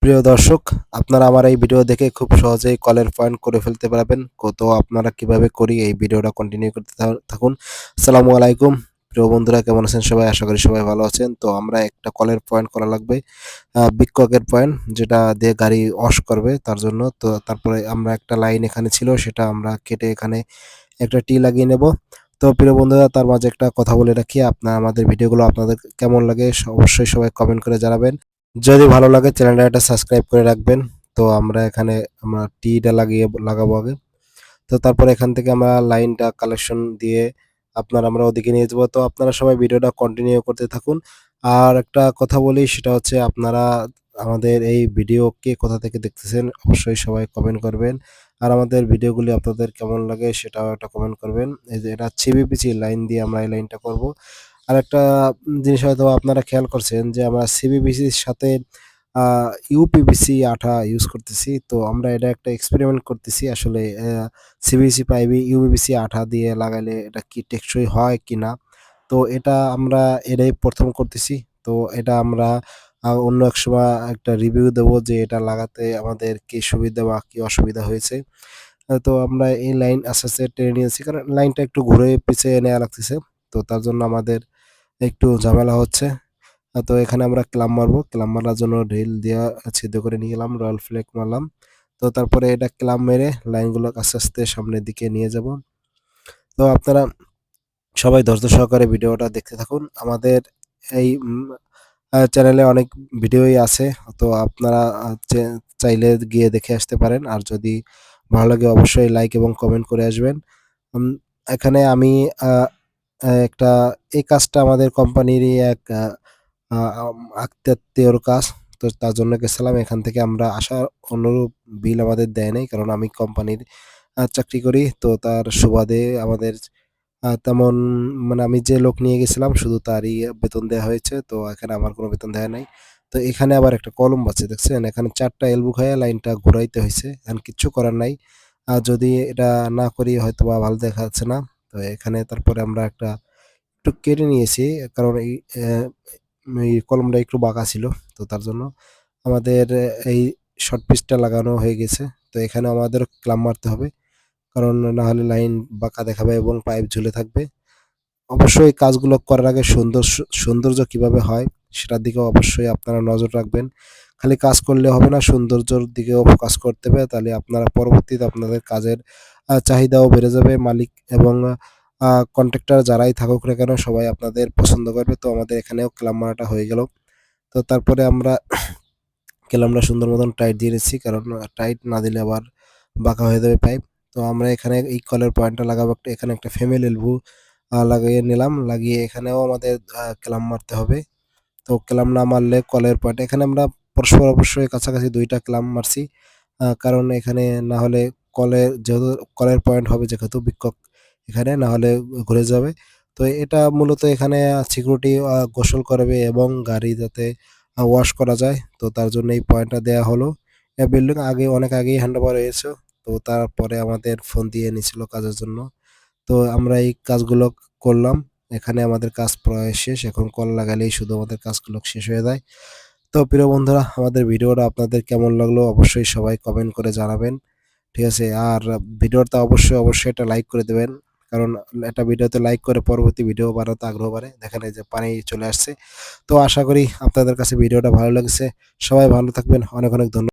প্রিয় দর্শক, আপনারা আমার এই ভিডিও দেখে খুব সহজেই কলের পয়েন্ট করে ফেলতে পারবেন। তো আপনারা কিভাবে করি এই ভিডিওটা কন্টিনিউ করতে থাকুন। আসসালামু আলাইকুম। প্রিয় বন্ধুরা, কেমন আছেন সবাই? আশা করি সবাই ভালো আছেন। তো আমরা একটা কলের পয়েন্ট করা লাগবে। বিটককের পয়েন্ট, যেটা দিয়ে গাড়ি ওয়াশ করবে তার জন্য। তো তারপরে আমরা একটা লাইন এখানে ছিল, সেটা আমরা কেটে এখানে একটা টি লাগিয়ে নেব। তো প্রিয় বন্ধুরা, তার মাঝে একটা কথা বলে রাখি, আমাদের ভিডিওগুলো আপনাদের কেমন লাগে অবশ্যই সবাই কমেন্ট করে জানাবেন। যদি ভালো লাগে চ্যানেলটা একটা সাবস্ক্রাইব করে রাখবেন। তো আমরা টিটা লাগাবো আগে। তো তারপরে এখান থেকে আমরা লাইনটা কালেকশন দিয়ে আমরা ওদিকে নিয়ে যাবো। তো আপনারা সবাই ভিডিওটা কন্টিনিউ করতে থাকুন। আর একটা কথা বলি, সেটা হচ্ছে আপনারা আমাদের এই ভিডিও কে কোথা থেকে দেখতেছেন অবশ্যই সবাই কমেন্ট করবেন। আর আমাদের ভিডিওগুলি আপনাদের কেমন লাগে সেটাও একটা কমেন্ট করবেন। এই যে এটা সিবিপিসি লাইন দিয়ে আমরা এই লাইনটা করব। আরেকটা জিনিস হয়তো আপনারা খেয়াল করছেন যে আমরা সিবিবিসির সাথে আ ইউপিভিসি আঠা ইউজ করতেছি। তো আমরা এটা একটা এক্সপেরিমেন্ট করতেছি আসলে সিবিসি পাইপে ইউপিভিসি আঠা দিয়ে লাগাইলে এটা কি টেকসই হয় কিনা? তো এটাই ১ম করতেছি। তো এটা আমরা অন্য এক সময় একটা রিভিউ দেবো যে এটা লাগাতে আমাদের কি সুবিধা বা কি অসুবিধা হয়েছে। তো আমরা এই লাইন আস্তে, আস্তে টেনে নিয়েছি, কারণ লাইনটা একটু ঘুরে পিছে নেয়া লাগতেছে। তো তার জন্য আমাদের একটু ঝামেলা হচ্ছে। তো এখানে আমরা ক্লাম্প মারবো। ক্লাম্প মারার জন্য ড্রিল দিয়া ছিদ্র করে নিয়ে গেলাম, রয়াল ফ্লেক মারলাম। তো তারপরে এটা ক্লাম্প মেরে লাইনগুলো আস্তে, আস্তে সামনের দিকে নিয়ে যাবো। তো আপনারা সবাই ধৈর্য সহকারে ভিডিওটা দেখতে থাকুন। আমাদের এই চ্যানেলে অনেক ভিডিওই আছে। তো আপনারা চাইলে গিয়ে দেখে আসতে পারেন। আর যদি ভালো লাগে অবশ্যই লাইক এবং কমেন্ট করে আসবেন। উম এখানে আমি আ একটা এই কাজটা আমাদের কোম্পানিরই এক আ আ আম আত্মীয়র কাজ। তো তার জন্য গেছিলাম। এখান থেকে আমরা আসার অনুরূপ বিল আমাদের দেয় নাই। কারণ আমি কোম্পানির চাকরি করি। তো তার সুবাদে আমাদের তেমন, মানে আমি যে লোক নিয়ে গেছিলাম শুধু তারই বেতন দেয়া হয়েছে। তো এখানে আমার কোনো বেতন দেয়া নাই। তো এখানে আবার একটা কলম আছে, দেখছেন? এখানে ৪ টা এলবো খাইয়া লাইনটা ঘুরাইতে হইছে। এখন কিচ্ছু করার নাই। যদি এটা না করি হয়তোবা ভালো দেখাচ্ছে না। তো এখানে তারপরে আমরা একটু কেটে নিয়েছি। কারণ এই কলমটা একটু বাঁকা ছিল। তো তার জন্য আমাদের এই শর্ট পিসটা লাগানো হয়ে গেছে। তো এখানে আমাদেরও ক্লাম্প মারতে হবে। কারণ না হলে লাইন বাঁকা দেখাবে এবং পাইপ ঝুলে থাকবে। অবশ্যই কাজগুলো করার আগে সৌন্দর্য কিভাবে হয় সেটার দিকেও অবশ্যই আপনারা নজর রাখবেন। খালি কাজ করলে হবে না, সৌন্দর্যর দিকেও ফোকাস করতে হবে। তাহলে আপনারা পরবর্তীতে আপনাদের কাজের চাহিদাও বেড়ে যাবে। মালিক এবং কন্ট্রাক্টর যারাই থাকুক না কেন সবাই আপনাদের পছন্দ করবে। তো আমাদের এখানেও ক্লাব মারাটা হয়ে গেল। তো তারপরে আমরা ক্যালামটা সুন্দর মতন টাইট দিয়ে নিচ্ছি, কারণ টাইট না দিলে আবার বাঁকা হয়ে যাবে পাইপ। তো আমরা এখানে এই কলের পয়েন্টটা লাগাবো, এখানে একটা ফিমেল এলবো লাগিয়ে নিলাম। লাগিয়ে এখানেও আমাদের ক্যালাম মারতে হবে। তো ক্যালাম না মারলে কলের পয়েন্ট এখানে আমরা পরস্পর অবশ্যই কাছাকাছি ২ টা ক্যালাম মারছি। কারণ এখানে না হলে যেহেতু কলের পয়েন্ট হবে, যেহেতু বিক্ষক এখানে না হলে ঘুরে যাবে। তো এটা মূলত এখানে সিকিউরিটি গোসল করবে এবং গাড়ি যাতে ওয়াশ করা যায়। তো তার জন্য এই পয়েন্টটা দেয়া হলো। বিল্ডিং অনেক আগেই হ্যান্ডওভার হয়েছে। তো তারপরে আমাদের ফোন দিয়ে নিছিল কাজের জন্য। তো আমরা এই কাজগুলো করলাম। এখানে আমাদের কাজ প্রায় শেষ। এখন কল লাগালেই শুধু আমাদের কাজগুলো শেষ হয়ে যায়। তো প্রিয় বন্ধুরা, আমাদের ভিডিওটা আপনাদের কেমন লাগলো অবশ্যই সবাই কমেন্ট করে জানাবেন। ঠিক আছে? আর ভিডিওটা অবশ্যই একটা লাইক করে দেবেন। কারণ একটা ভিডিওতে লাইক করে পরবর্তী ভিডিও বানাতে আগ্রহ বাড়ে। দেখেন এই যে পানি চলে আসছে। তো আশা করি আপনাদের কাছে ভিডিওটা ভালো লেগেছে। সবাই ভালো থাকবেন। অনেক, অনেক